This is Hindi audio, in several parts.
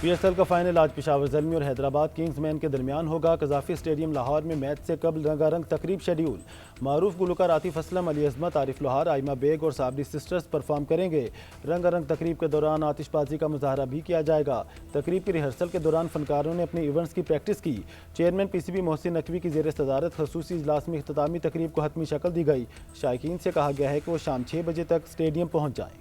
PSL का फाइनल आज पेशावर ज़ल्मी और हैदराबाद किंग्समैन के दरमियान होगा। कज़ाफ़ी स्टेडियम लाहौर में मैच से कबल रंगारंग तकरीब शेड्यूल। मारूफ गुलकार आतिफ असलम, अली अजमत, आरिफ लोहार, आइमा बेग और साबरी सिस्टर्स परफॉर्म करेंगे। रंगारंग तकरीब के दौरान आतिशबाजी का मुजाहरा भी किया जाएगा। तकरीब की रिहर्सल के दौरान फनकारों ने अपने इवेंट्स की प्रैक्टिस की। चेयरमैन PCB मोहसिन नकवी की ज़ेर सदारत खसूसी इजलास में इख्तितामी तकरीब को हतमी शक्ल दी गई। शायकीन से कहा गया है कि वो शाम 6 बजे तक स्टेडियम पहुँच जाएँ।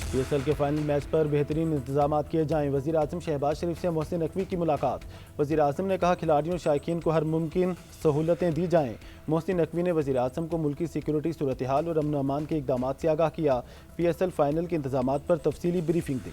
PSL के फाइनल मैच पर बेहतरीन इंतजाम किए जाएँ। वज़ीर आज़म शहबाज शरीफ से मोहसिन नकवी की मुलाकात। वज़ीर आज़म ने कहा खिलाड़ियों और शायकीन को हर मुमकिन सहूलतें दी जाएँ। मोहसिन नकवी ने वज़ीर आज़म को मुल्की सिक्योरिटी सूरत हाल और अमन अमान के इक़दाम से आगाह किया। PSL फाइनल के इंतजाम पर तफसीली ब्रीफिंग दी।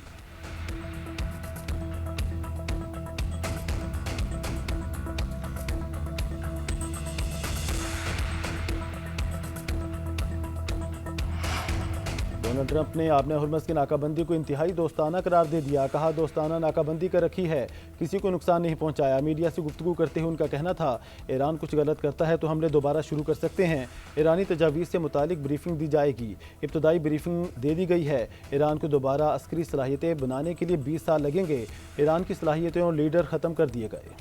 डोनाल्ड ट्रंप ने आपने हुर्मस की नाकाबंदी को इंतहाई दोस्ताना करार दे दिया। कहा दोस्ताना नाकाबंदी कर रखी है, किसी को नुकसान नहीं पहुंचाया। मीडिया से गुफ्तगू करते हुए उनका कहना था ईरान कुछ गलत करता है तो हमले दोबारा शुरू कर सकते हैं। ईरानी तजावीज़ से मुतालिक ब्रीफिंग दी जाएगी। इब्तदाई ब्रीफिंग दे दी गई है। ईरान को दोबारा अस्करी सलाहियतें बनाने के लिए 20 साल लगेंगे। ईरान की सलाहियतें और लीडर ख़त्म कर दिए गए।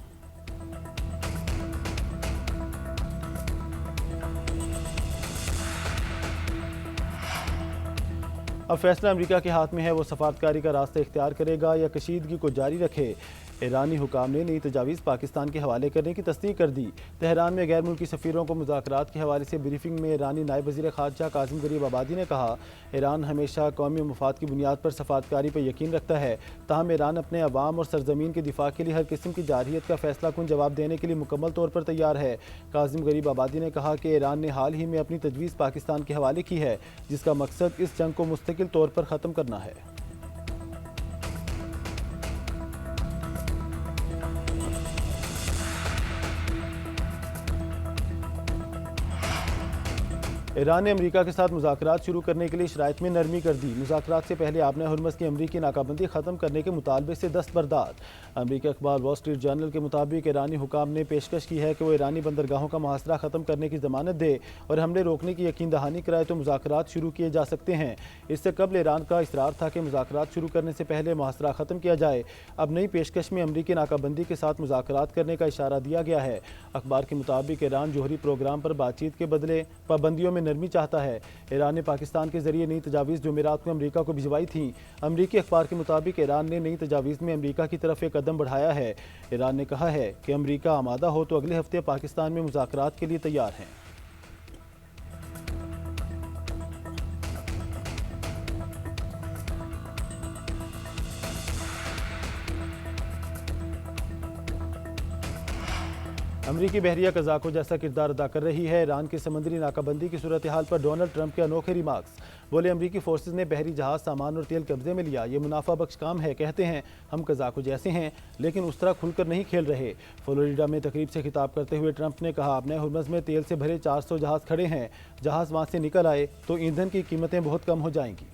अब फैसला अमेरिका के हाथ में है, वो सफारतकारी का रास्ता इख्तियार करेगा या कशीदगी को जारी रखे। ईरानी हुकाम ने नई तजावीज़ पाकिस्तान के हवाले करने की तस्दीक कर दी। तेहरान में गैर मुल्की सफ़ीरों को मुज़ाकरात के हवाले से ब्रीफिंग में ईरानी नायब वज़ीर ख़ारजा कासिम गरीब आबादी ने कहा ईरान हमेशा कौमी मफाद की बुनियाद पर सफारतकारी पर यकीन रखता है। ताहम ईरान अपने अवाम और सरजमीन के दिफा के लिए हर किस्म की जारहियत का फैसला कुन जवाब देने के लिए मुकम्मल तौर पर तैयार है। कासिम गरीब आबादी ने कहा कि ईरान ने हाल ही में अपनी तजवीज़ पाकिस्तान के हवाले की है, जिसका मकसद इस जंग को मुस्तकिल तौर पर ख़त्म करना है। ईरान ने अमेरिका के साथ मुज़ाकरात शुरू करने के लिए शराइत में नरमी कर दी। मुज़ाकरात से पहले आपने हुर्मस की अमरीकी नाकाबंदी ख़त्म करने के मुतालबे से दस्तबरदार। अमरीकी अखबार वॉल स्ट्रीट जर्नल के मुताबिक ईरानी हुकाम ने पेशकश की है कि वो ईरानी बंदरगाहों का मुहासरा ख़त्म करने की ज़मानत दे और हमले रोकने की यकीन दहानी कराए तो मुज़ाकरात शुरू किए जा सकते हैं। इससे कबल ईरान का इसरार था कि मुज़ाकरात शुरू करने से पहले मुहासरा ख़त्म किया जाए। अब नई पेशकश में अमरीकी नाकाबंदी के साथ मुज़ाकरात करने का इशारा दिया गया है। अखबार के मुताबिक ईरान जोहरी प्रोग्राम पर बातचीत के बदले पाबंदियों में नरमी चाहता है। ईरान ने पाकिस्तान के जरिए नई तजावीज़ जुमेरात को अमरीका को भिजवाई थी। अमरीकी अखबार के मुताबिक ईरान ने नई तजावीज़ में अमरीका की तरफ एक कदम बढ़ाया है। ईरान ने कहा है कि अमरीका आमादा हो तो अगले हफ्ते पाकिस्तान में मुज़ाकरात के लिए तैयार है। अमरीकी बहरिया कज़ाकों जैसा किरदार अदा कर रही है। ईरान की समंदरी नाकाबंदी की सूरत हाल पर डोनाल्ड ट्रंप के अनोखे रिमार्क्स। बोले अमरीकी फोर्सेज ने बहरी जहाज, सामान और तेल कब्जे में लिया, ये मुनाफा बख्श काम है। कहते हैं हम कज़ाकों जैसे हैं, लेकिन उस तरह खुलकर नहीं खेल रहे। फ्लोरिडा में तकरीब से खिताब करते हुए ट्रंप ने कहा अपने हुर्मस में तेल से भरे 400 जहाज़ खड़े हैं। जहाज़ वहाँ से निकल आए तो ईंधन की कीमतें बहुत कम हो जाएंगी।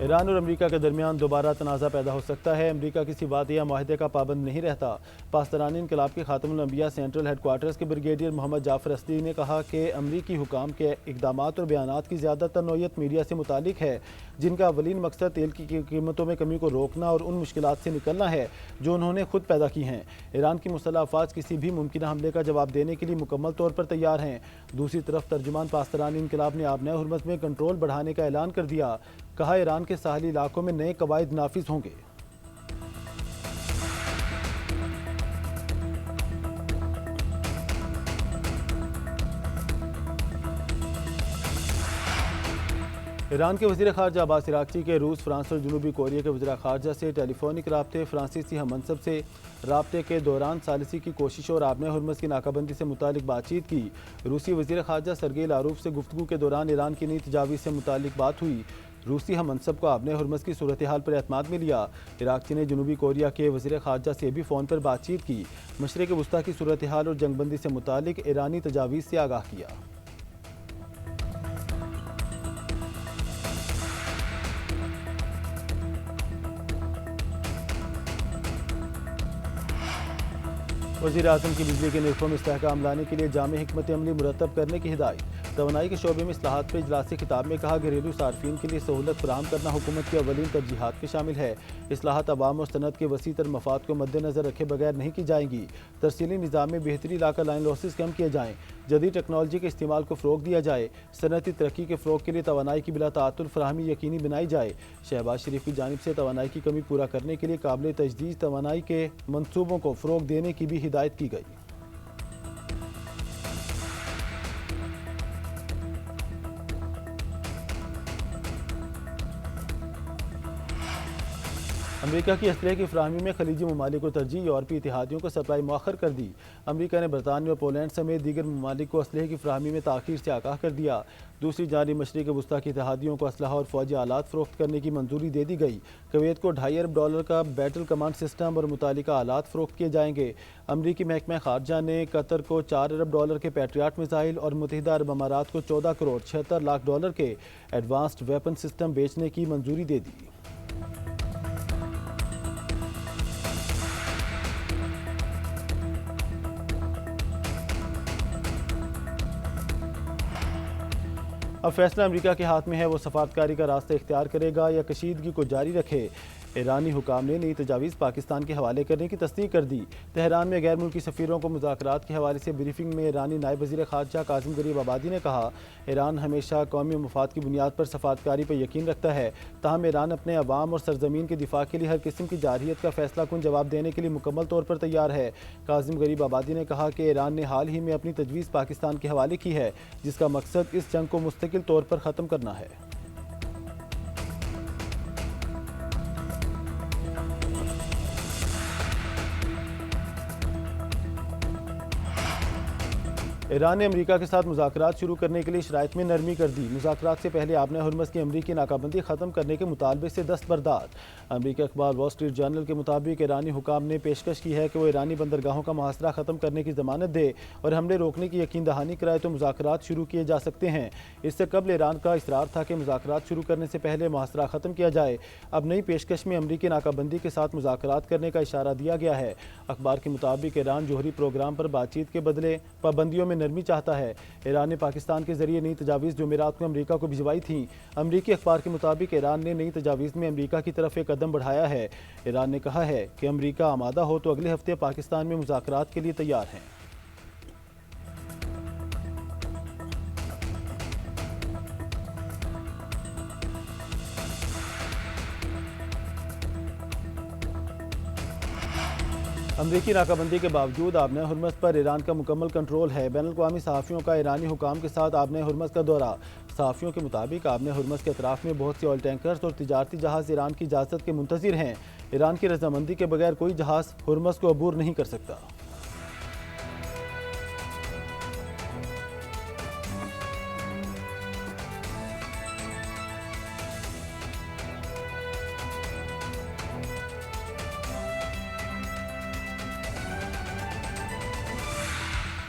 ईरान और अमेरिका के दरमियान दोबारा तनाज़ा पैदा हो सकता है। अमेरिका किसी वादे या माहिदे का पाबंद नहीं रहता। पाकिस्तानी इनकलाब के खातमुल अंबिया सेंट्रल हेडक्वार्टर्स के ब्रिगेडियर मोहम्मद जाफर असदी ने कहा कि अमरीकी हुकाम के इकदाम और बयानात की ज़्यादातर नौयत मीडिया से मुतालिक है, जिनका अवलीन मकसद तेल की कीमतों में कमी को रोकना और उन मुश्किलात से निकलना है जो उन्होंने खुद पैदा की हैं। ईरान की मुसल्लह अफवाज किसी भी मुमकिन हमले का जवाब देने के लिए मुकम्मल तौर पर तैयार हैं। दूसरी तरफ तर्जुमान पाकिस्तानी इनकलाब ने आबना हुर्मस में कंट्रोल बढ़ाने का ऐलान कर दिया। कहा ईरान के साहली इलाकों में नए कवायद नाफिज होंगे। ईरान के वज़ीर ख़ारजा अब्बास अराग़ची के रूस, फ्रांस और जनूबी कोरिया के वज़ीर ख़ारजा से टेलीफोनिक राब्ते, फ्रांसीसी हम मनसब से राब्ते के दौरान सालिसी की कोशिश और आबना हुर्मस की नाकाबंदी से मुतालिक बातचीत की। रूसी वज़ीर ख़ारजा सरगेई लारूफ से गुफ्तगू के दौरान ईरान की नई तजावीज़ से मुतालिक बात हुई। रूसी हम मनसब को आपने हुर्मस की सूरत हाल पर एतमाद में लिया। इराक़ची ने जनूबी कोरिया के वज़ीर ख़ारजा से भी फ़ोन पर बातचीत की। मशरिक़ वस्ता की सूरत हाल और जंगबंदी से मुतालिक ईरानी तजावीज़ से आगाह किया। वज़ीर आज़म की बिजली के निर्खों में इस्तेहकाम लाने के लिए जामे हिकमत अमली मुरतब करने की हिदायत। तवानाई के शोबे में इस्लाहात पर इजलास खिताब में कहा, घरेलू सार्फिन के लिए सहूलत फराहम करना हुकूमत की अवलीन तरजीहात में शामिल है। इस्लाहात अवाम और सनत के वसी तर मफाद को मद्देनजर रखे बगैर नहीं की जाएंगी। तरसीली निज़ाम में बेहतरी लाकर लाइन लॉसेस कम किए जाएँ। जदीद टेक्नोलॉजी के इस्तेमाल को फ़रोग दिया जाए। सनती तरक्की के फ़रोग के लिए तवानाई की बिला ताअत्तुल फराहमी यकीनी बनाई जाए। शहबाज शरीफ की जानिब से तवानाई की कमी पूरा करने के लिए काबिल तजदीद तवानाई के मनसूबों को फ़रोग देने की भी हिदायत की गई। अमरीका की असलहे की फराहमी में खलीजी ममालिक को तरजीह, यूरोपीय इतिहादियों को सप्लाई मौखर कर दी। अमरीका ने बरतानिया और पोलैंड समेत दीगर ममालिक को असलहे की फराहमी में ताख़ीर से आगाह कर दिया। दूसरी जानिब मशरिक़ वस्ता के इतिहादियों को असलहा और फौजी आलात फ़रोख्त करने की मंजूरी दे दी गई। कुवैत को $2.5 अरब का बैटल कमांड सिस्टम और मुतालिका आलात फ़रोख्त किए जाएंगे। अमरीकी महकमा ख़ारजा ने कतर को $4 अरब के पैट्रियाट मिसाइल और मुत्तहिदा अरब अमारात को $14 करोड़ 76 लाख के एडवांस्ड वेपन सिस्टम बेचने की मंजूरी दे दी। अब फैसला अमेरिका के हाथ में है, वो सफारतकारी का रास्ता इख्तियार करेगा या कशीदगी को जारी रखे। ईरानी हुकाम ने नई तजावीज़ पाकिस्तान के हवाले करने की तस्दीक कर दी। तेहरान में गैर मुल्की सफ़ीरों को मुज़ाकरात के हवाले से ब्रीफिंग में ईरानी नायब वज़ीर ख़ारजा कासिम गरीब आबादी ने कहा, ईरान हमेशा कौमी मफाद की बुनियाद पर सफारतकारी पर यकीन रखता है। ताहम ईरान अपने अवाम और सरजमीन के दिफा के लिए हर किस्म की जारहियत का फैसला कुन जवाब देने के लिए मुकम्मल तौर पर तैयार है। कासिम गरीब आबादी ने कहा कि ईरान ने हाल ही में अपनी तजवीज़ पाकिस्तान के हवाले की है, जिसका मकसद इस जंग को मुस्तकिल तौर पर ख़त्म करना है। ईरान ने अमेरिका के साथ मुज़ाकरात शुरू करने के लिए शराइत में नरमी कर दी। मुज़ाकरात से पहले आपने हुर्मस की अमरीकी नाकाबंदी ख़त्म करने के मुतालबे से दस्तबरदार। अमरीकी अखबार वॉल स्ट्रीट जर्नल के मुताबिक ईरानी हुकाम ने पेशकश की है कि वो ईरानी बंदरगाहों का मुहासरा ख़त्म करने की ज़मानत दे और हमले रोकने की यकीन दहानी कराए तो मुज़ाकरात शुरू किए जा सकते हैं। इससे कबल ईरान का इसरार था कि मुज़ाकरात शुरू करने से पहले मुहासरा ख़त्म किया जाए। अब नई पेशकश में अमरीकी नाकाबंदी के साथ मुज़ाकरात करने का इशारा दिया गया है। अखबार के मुताबिक ईरान जोहरी प्रोग्राम पर बातचीत के बदले पाबंदियों में नरमी चाहता है। ईरान ने पाकिस्तान के जरिए नई तजावीज़ जुमेरात को अमरीका को भिजवाई थी। अमरीकी अखबार के मुताबिक ईरान ने नई तजावीज़ में अमरीका की तरफ एक कदम बढ़ाया है। ईरान ने कहा है कि अमरीका आमादा हो तो अगले हफ्ते पाकिस्तान में मुज़ाकरात के लिए तैयार है। अमरीकी नाकाबंदी के बावजूद आबने हुर्मस पर ईरान का मुकम्मल कंट्रोल है। बैनुल-अक़वामी सहाफ़ियों का ईरानी हुकाम के साथ आबने हुर्मस का दौरा। सहाफ़ियों के मुताबिक आबने हुर्मस के अतराफ़ में बहुत से ऑयल टैंकर्स और तिजारती जहाज़ ईरान की इजाज़त के मुंतज़िर हैं। ईरान की रज़ामंदी के बगैर कोई जहाज़ हुर्मस को अबूर नहीं कर सकता।